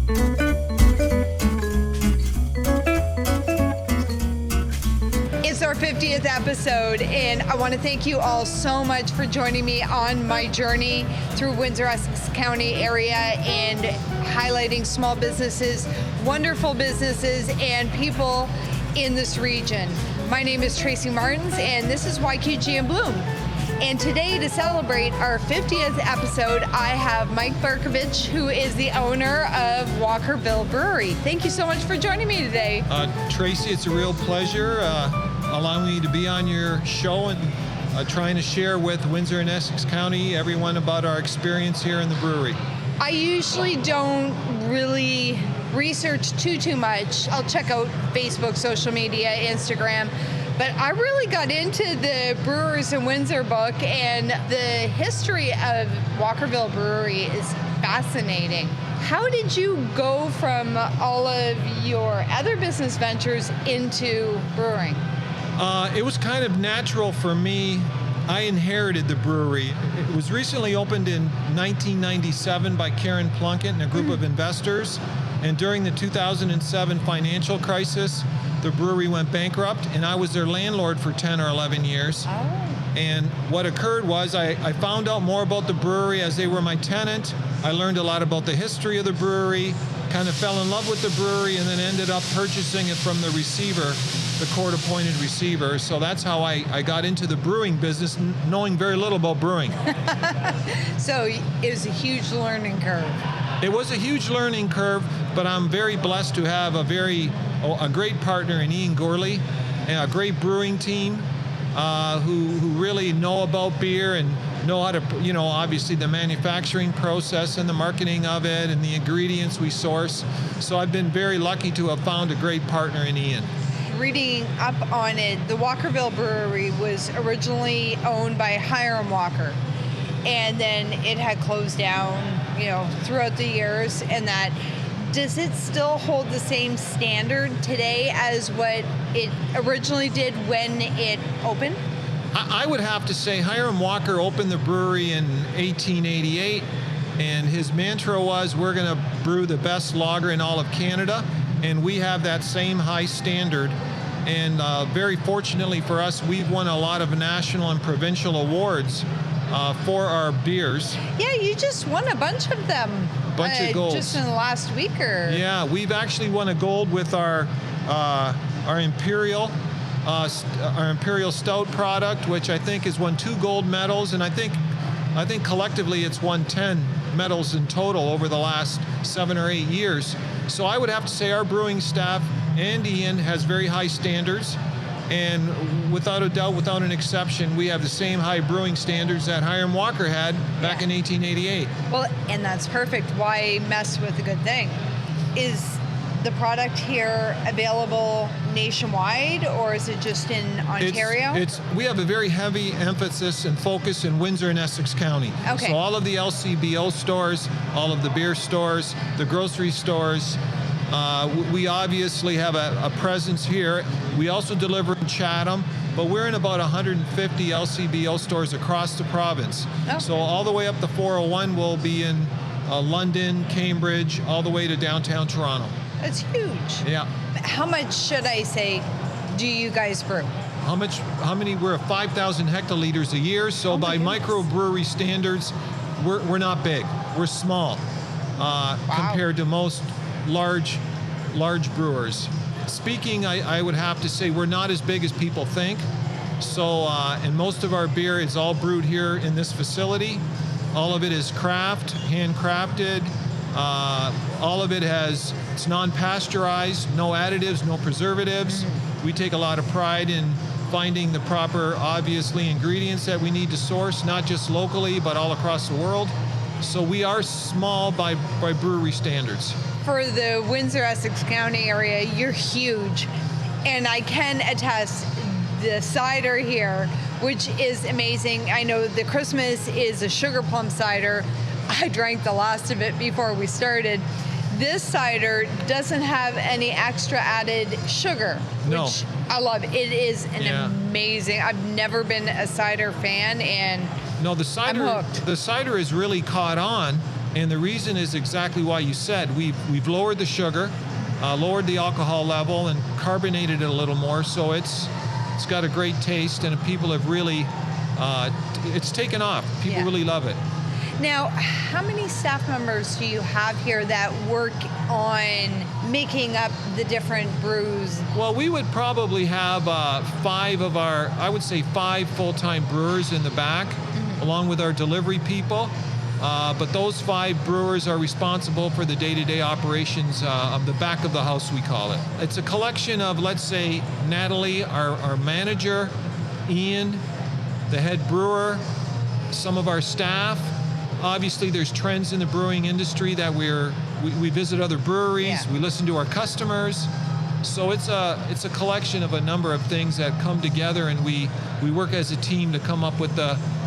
It's our 50th episode, and I want to thank you all so much for joining me on my journey through Windsor, Essex County area and highlighting small businesses, wonderful businesses, and people in this region. My name is Tracy Martins, and this is YQG in Bloom. And today, to celebrate our 50th episode, I have Mike Brkovich, who is the owner of Walkerville Brewery. Thank you so much for joining me today. Tracy, it's a real pleasure allowing me to be on your show and trying to share with Windsor and Essex County everyone about our experience here in the brewery. I usually don't really research too much. I'll check out Facebook, social media, Instagram. But I really got into the Brewers in Windsor book, and the history of Walkerville Brewery is fascinating. How did you go from all of your other business ventures into brewing? It was kind of natural for me. I inherited the brewery. It was recently opened in 1997 by Karen Plunkett and a group of investors. And during the 2007 financial crisis, the brewery went bankrupt, and I was their landlord for 10 or 11 years. Oh. And what occurred was I found out more about the brewery as they were my tenant. I learned a lot about the history of the brewery, kind of fell in love with the brewery, and then ended up purchasing it from the receiver, the court-appointed receiver. So that's how I got into the brewing business, knowing very little about brewing. So it was a huge learning curve. It was a huge learning curve, but I'm very blessed to have a great partner in Ian Gorley, and a great brewing team who really know about beer and know how to, obviously the manufacturing process and the marketing of it and the ingredients we source. So I've been very lucky to have found a great partner in Ian. Reading up on it, the Walkerville Brewery was originally owned by Hiram Walker, and then it had closed down, throughout the years, and that. Does it still hold the same standard today as what it originally did when it opened? I would have to say Hiram Walker opened the brewery in 1888, and his mantra was, we're going to brew the best lager in all of Canada, and we have that same high standard. And very fortunately for us, we've won a lot of national and provincial awards for our beers. Yeah, you just won a bunch of them. Bunch of golds. Just in the last week, or? Yeah, we've actually won a gold with our Imperial Stout product, which I think has won 2 gold medals, and I think collectively it's won 10 medals in total over the last 7 or 8 years. So I would have to say our brewing staff and Ian has very high standards. And without a doubt, without an exception, we have the same high brewing standards that Hiram Walker had back in 1888. Well, and that's perfect. Why mess with a good thing? Is the product here available nationwide, or is it just in Ontario? We have a very heavy emphasis and focus in Windsor and Essex County. Okay. So all of the LCBO stores, all of the beer stores, the grocery stores, we obviously have a presence here. We also deliver in Chatham, but we're in about 150 LCBO stores across the province. Okay. So all the way up the 401, we'll be in London, Cambridge, all the way to downtown Toronto. That's huge. Yeah. How much, should I say, do you guys brew? How many? We're 5,000 hectoliters a year, so by microbrewery standards, we're not big. We're small compared to most large brewers. Speaking, I would have to say we're not as big as people think. So, and most of our beer is all brewed here in this facility. All of it is craft, handcrafted. All of it's non-pasteurized, no additives, no preservatives. We take a lot of pride in finding the proper, obviously, ingredients that we need to source, not just locally, but all across the world. So we are small by brewery standards. For the Windsor, Essex County area, you're huge. And I can attest, the cider here, which is amazing. I know the Christmas is a sugar plum cider. I drank the last of it before we started. This cider doesn't have any extra added sugar, which I love. It is an amazing. I've never been a cider fan, and no, I'm hooked. The cider has really caught on. And the reason is exactly why you said. We've lowered the sugar, lowered the alcohol level, and carbonated it a little more. So it's got a great taste, and people have really, it's taken off. People really love it. Now, how many staff members do you have here that work on making up the different brews? Well, we would probably have five full-time brewers in the back, along with our delivery people. But those 5 brewers are responsible for the day-to-day operations of the back of the house, we call it. It's a collection of, let's say, Natalie, our manager, Ian, the head brewer, some of our staff. Obviously, there's trends in the brewing industry that we visit other breweries, we listen to our customers. So it's a collection of a number of things that come together, and we work as a team to come up with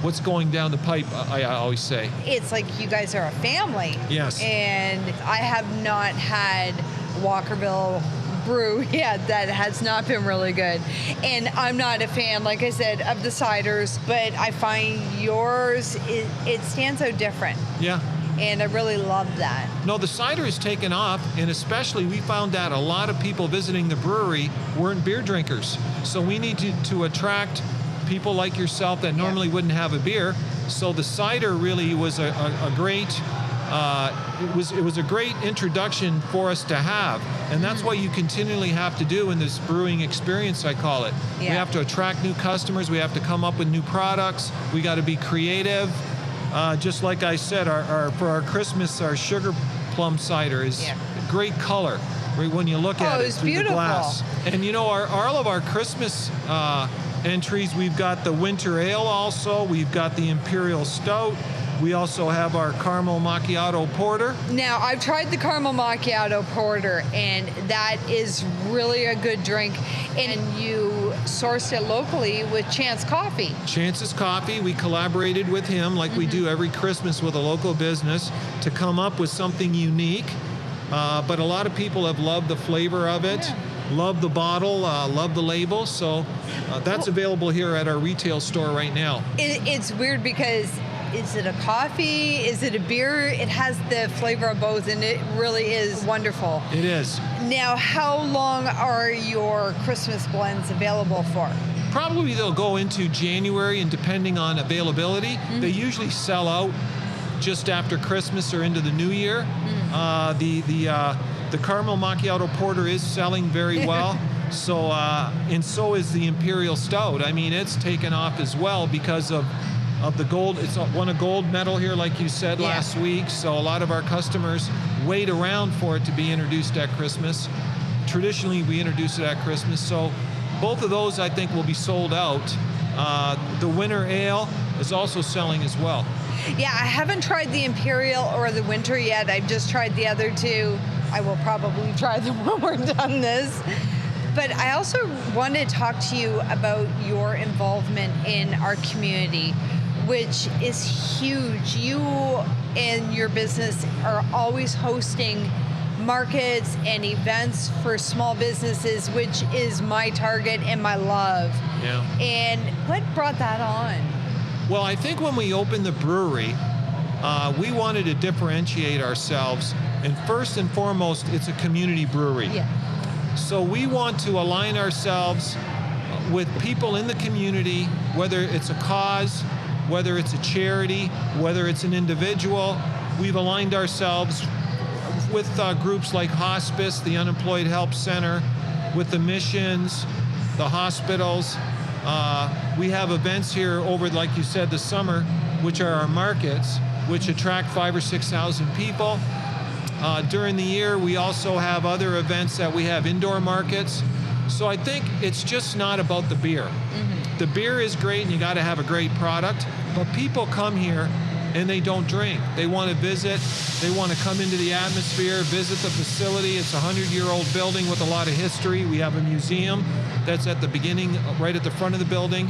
what's going down the pipe, I always say. It's like you guys are a family. Yes. And I have not had Walkerville brew yet that has not been really good. And I'm not a fan, like I said, of the ciders, but I find yours, it stands out different. Yeah. And I really love that. No, the cider has taken off, and especially we found that a lot of people visiting the brewery weren't beer drinkers. So we need to attract people like yourself that normally wouldn't have a beer. So the cider really was a great, it was a great introduction for us to have. And that's what you continually have to do in this brewing experience, I call it. We have to attract new customers. We have to come up with new products. We got to be creative. Just like I said, for our Christmas, our sugar plum cider is great color when you look at it through the glass. And you know, all of our Christmas entries, we've got the winter ale also, we've got the imperial stout, we also have our caramel macchiato porter. Now, I've tried the caramel macchiato porter, and that is really a good drink. And you sourced it locally with Chance Coffee. Chance's Coffee, we collaborated with him like we do every Christmas with a local business to come up with something unique. But a lot of people have loved the flavor of it, love the bottle, love the label. So that's available here at our retail store right now. It's weird because is it a coffee? Is it a beer? It has the flavor of both, and it really is wonderful. It is. Now, how long are your Christmas blends available for? Probably they'll go into January, and depending on availability, they usually sell out just after Christmas or into the new year. The caramel macchiato porter is selling very well. So and so is the imperial stout. I mean, it's taken off as well because of the gold. It's won a gold medal here, like you said last week. So a lot of our customers wait around for it to be introduced at Christmas. Traditionally, we introduce it at Christmas. So both of those, I think, will be sold out. The winter ale is also selling as well. Yeah, I haven't tried the imperial or the winter yet. I've just tried the other two. I will probably try them when we're done this. But I also want to talk to you about your involvement in our community, which is huge. You and your business are always hosting markets and events for small businesses, which is my target and my love. Yeah. And what brought that on? Well, I think when we opened the brewery, we wanted to differentiate ourselves. And first and foremost, it's a community brewery. Yeah. So we want to align ourselves with people in the community, whether it's a cause, whether it's a charity, whether it's an individual. We've aligned ourselves with groups like hospice, the Unemployed Help Center, with the missions, the hospitals. We have events here over, like you said, the summer, which are our markets, which attract 5,000 or 6,000 people. During the year, we also have other events that we have indoor markets. So I think it's just not about the beer. Mm-hmm. The beer is great, and you got to have a great product, but people come here and they don't drink. They want to visit. They want to come into the atmosphere, visit the facility. It's a 100-year-old building with a lot of history. We have a museum that's at the beginning, right at the front of the building.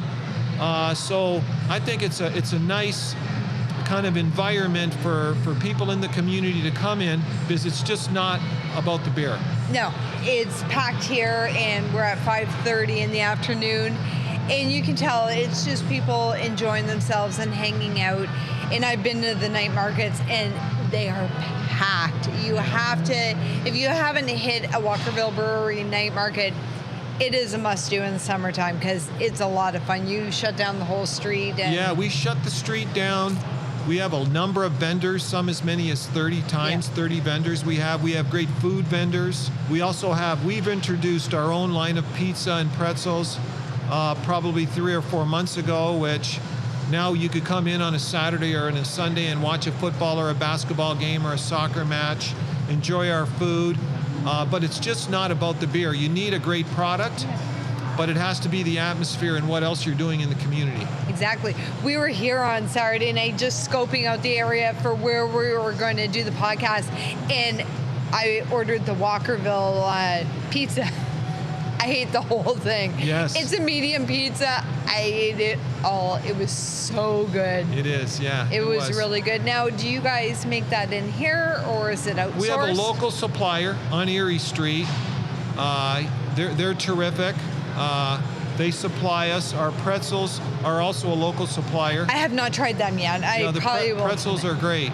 So I think it's a nice kind of environment for people in the community to come in, because it's just not about the beer. No, it's packed here, and we're at 5:30 in the afternoon, and you can tell it's just people enjoying themselves and hanging out. And I've been to the night markets, and they are packed. You have to, if you haven't hit a Walkerville Brewery night market, it is a must-do in the summertime because it's a lot of fun. You shut down the whole street. And yeah, we shut the street down. We have a number of vendors, some as many as 30 times, 30 vendors we have. We have great food vendors. We've introduced our own line of pizza and pretzels probably 3 or 4 months ago, which now you could come in on a Saturday or on a Sunday and watch a football or a basketball game or a soccer match, enjoy our food. But it's just not about the beer. You need a great product, but it has to be the atmosphere and what else you're doing in the community. Exactly. We were here on Saturday night just scoping out the area for where we were going to do the podcast, and I ordered the Walkerville pizza. I ate the whole thing. Yes. It's a medium pizza. I ate it all. It was so good. It is, yeah. It was really good. Now, do you guys make that in here, or is it outsourced? We have a local supplier on Erie Street. They're terrific. They supply us. Our pretzels are also a local supplier. I have not tried them yet. The pretzels are great.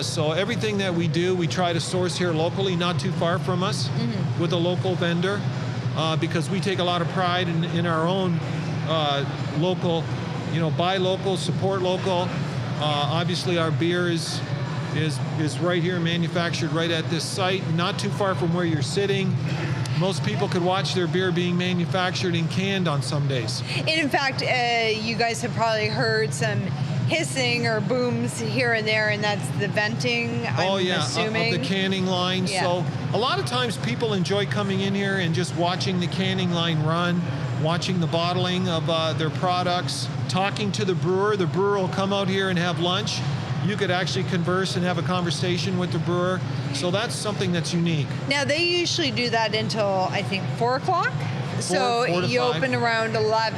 So everything that we do, we try to source here locally, not too far from us, with a local vendor, because we take a lot of pride in our own local, buy local, support local. Obviously, our beer is right here, manufactured right at this site, not too far from where you're sitting. Most people could watch their beer being manufactured and canned on some days. And in fact, you guys have probably heard some hissing or booms here and there, and that's the venting, I'm assuming. Of the canning line. Yeah. So a lot of times people enjoy coming in here and just watching the canning line run, watching the bottling of their products, talking to the brewer. The brewer will come out here and have lunch. You could actually converse and have a conversation with the brewer. So that's something that's unique. Now, they usually do that until, I think, 4 o'clock. So you 5. open around 11,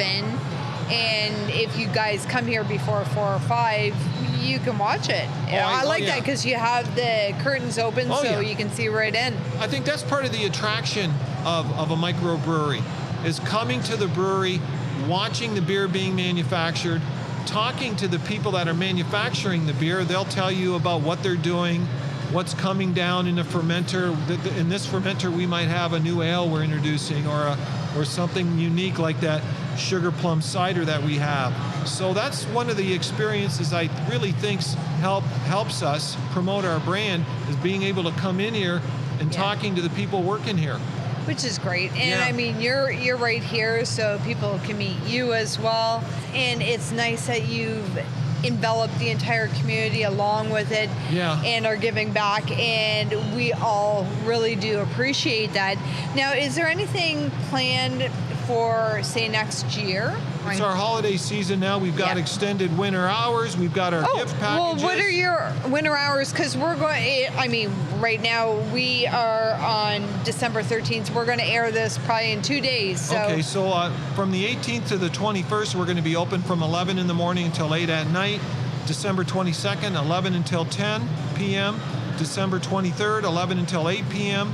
and if you guys come here before 4 or 5, you can watch it. I like that because you have the curtains open you can see right in. I think that's part of the attraction of a microbrewery, is coming to the brewery, watching the beer being manufactured, talking to the people that are manufacturing the beer. They'll tell you about what they're doing, what's coming down in the fermenter. In this fermenter, we might have a new ale we're introducing, or something unique like that sugar plum cider that we have. So that's one of the experiences I really think helps us promote our brand, is being able to come in here and talking to the people working here. Which is great. And I mean, you're right here, so people can meet you as well. And it's nice that you've enveloped the entire community along with it and are giving back. And we all really do appreciate that. Now, is there anything planned for, say, next year? It's our holiday season now. We've got extended winter hours. We've got our gift packages. Well, what are your winter hours? Because we're going, right now we are on December 13th. We're going to air this probably in 2 days. So. Okay, so from the 18th to the 21st, we're going to be open from 11 in the morning until 8 at night. December 22nd, 11 until 10 p.m. December 23rd, 11 until 8 p.m.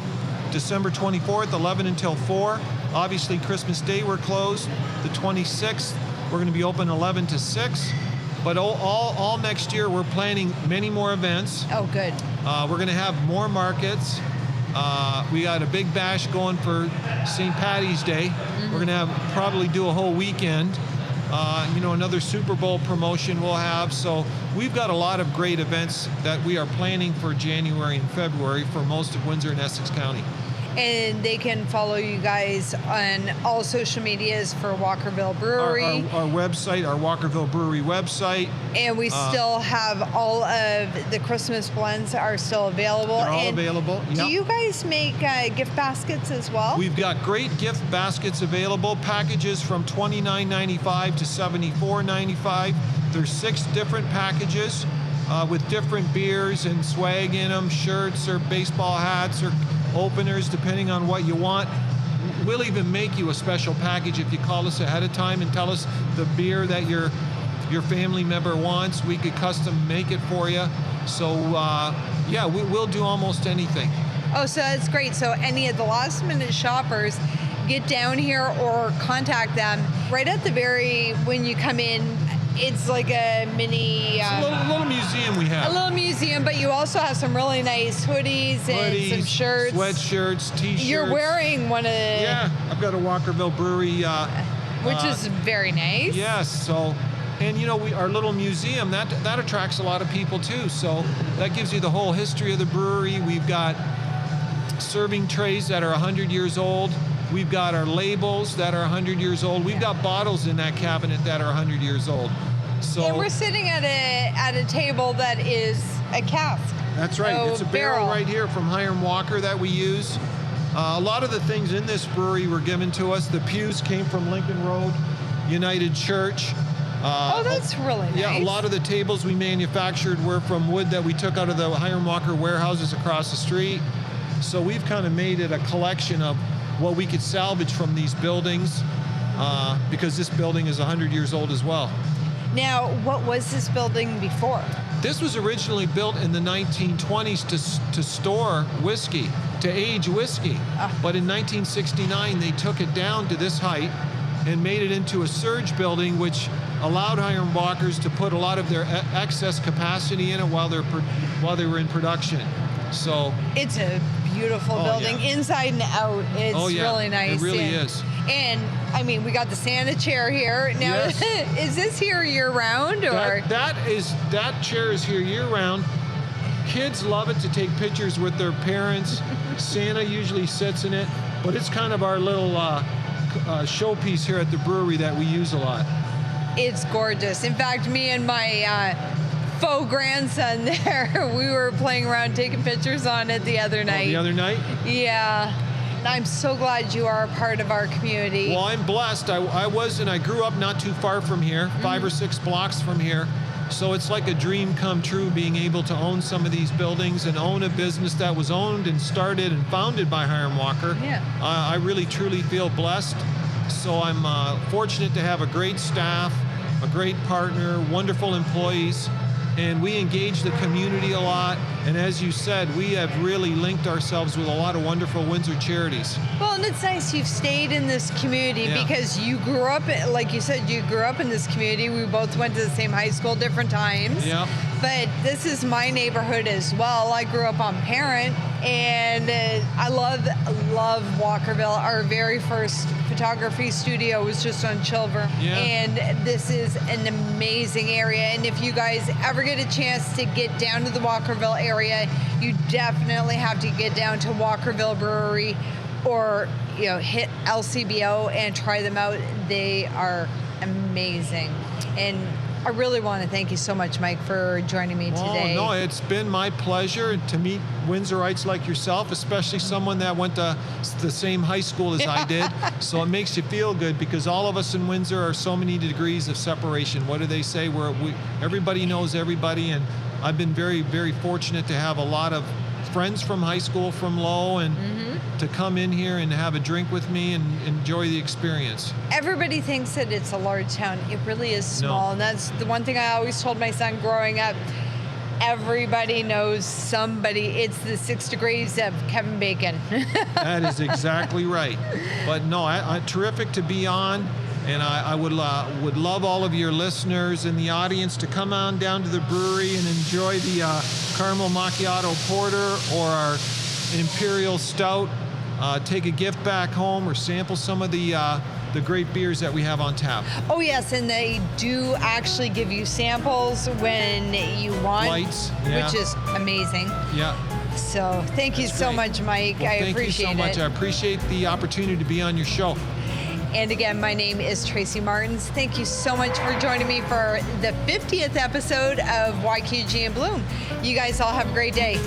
December 24th, 11 until 4. Obviously, Christmas Day, we're closed. The 26th, we're going to be open 11 to 6. But all next year, we're planning many more events. Oh, good. We're going to have more markets. We got a big bash going for St. Patty's Day. We're going to probably do a whole weekend. Another Super Bowl promotion we'll have. So we've got a lot of great events that we are planning for January and February for most of Windsor and Essex County. And they can follow you guys on all social medias for Walkerville Brewery. Our website, our Walkerville Brewery website. And we still have all of the Christmas blends are still available. They're all available. Do you guys make gift baskets as well? We've got great gift baskets available. Packages from $29.95 to $74.95. There's 6 different packages with different beers and swag in them, shirts or baseball hats or openers, depending on what you want. We'll even make you a special package if you call us ahead of time and tell us the beer that your family member wants. We could custom make it for you. So we'll do almost anything. Oh, so that's great. So any of the last minute shoppers, get down here or contact them right at the when you come in It's like a mini... It's a little museum we have. A little museum, but you also have some really nice hoodies and some shirts. Sweatshirts, T-shirts. You're wearing one of... Yeah, I've got a Walkerville Brewery. Which is very nice. Yes, so... And our little museum, that attracts a lot of people too. So that gives you the whole history of the brewery. We've got serving trays that are 100 years old. We've got our labels that are 100 years old. We've got bottles in that cabinet that are 100 years old. So and we're sitting at a table that is a cask. That's right. So it's a barrel right here from Hiram Walker that we use. A lot of the things in this brewery were given to us. The pews came from Lincoln Road United Church. That's really nice. Yeah, a lot of the tables we manufactured were from wood that we took out of the Hiram Walker warehouses across the street. So we've kind of made it a collection of what we could salvage from these buildings because this building is 100 years old as well. Now, what was this building before? This was originally built in the 1920s to store whiskey, to age whiskey. But in 1969, they took it down to this height and made it into a surge building, which allowed Hiram Walkers to put a lot of their excess capacity in it while they were in production. So it's a beautiful building, inside and out. It's really nice. It really is. And I mean, we got the Santa chair here. Now, yes. Is this here year round or? That chair is here year round. Kids love it to take pictures with their parents. Santa usually sits in it, but it's kind of our little showpiece here at the brewery that we use a lot. It's gorgeous. In fact, me and my faux grandson there, we were playing around taking pictures on it the other night. The other night? Yeah. I'm so glad you are a part of our community. Well, I'm blessed. I grew up not too far from here, 5 or 6 blocks from here. So it's like a dream come true being able to own some of these buildings and own a business that was owned and started and founded by Hiram Walker. Yeah. I really, truly feel blessed. So I'm fortunate to have a great staff, a great partner, wonderful employees, and we engage the community a lot. And as you said, we have really linked ourselves with a lot of wonderful Windsor charities. Well, and it's nice you've stayed in this community because you grew up, like you said, you grew up in this community. We both went to the same high school, different times. Yeah. But this is my neighborhood as well. I grew up on Parent, and I love Walkerville. Our very first photography studio was just on Chilver. Yeah. And this is an amazing area. And if you guys ever get a chance to get down to the Walkerville area, you definitely have to get down to Walkerville Brewery or hit LCBO and try them out. They are amazing. And I really want to thank you so much, Mike, for joining me today. No, it's been my pleasure to meet Windsorites like yourself, especially someone that went to the same high school as I did. So it makes you feel good because all of us in Windsor are so many degrees of separation. What do they say? Everybody knows everybody, and I've been very, very fortunate to have a lot of friends from high school, from Low, and to come in here and have a drink with me and enjoy the experience. Everybody thinks that it's a large town. It really is small. No. And that's the one thing I always told my son growing up. Everybody knows somebody. It's the 6 degrees of Kevin Bacon. That is exactly right. But no, terrific to be on. And I would love all of your listeners and the audience to come on down to the brewery and enjoy the Caramel Macchiato Porter or our Imperial Stout. Take a gift back home or sample some of the great beers that we have on tap. Oh, yes, and they do actually give you samples when you want. Lights, which is amazing. Yeah. So thank you so much, Mike. Well, I appreciate it. Thank you so much. I appreciate the opportunity to be on your show. And again, my name is Tracy Martins. Thank you so much for joining me for the 50th episode of YQG in Bloom. You guys all have a great day.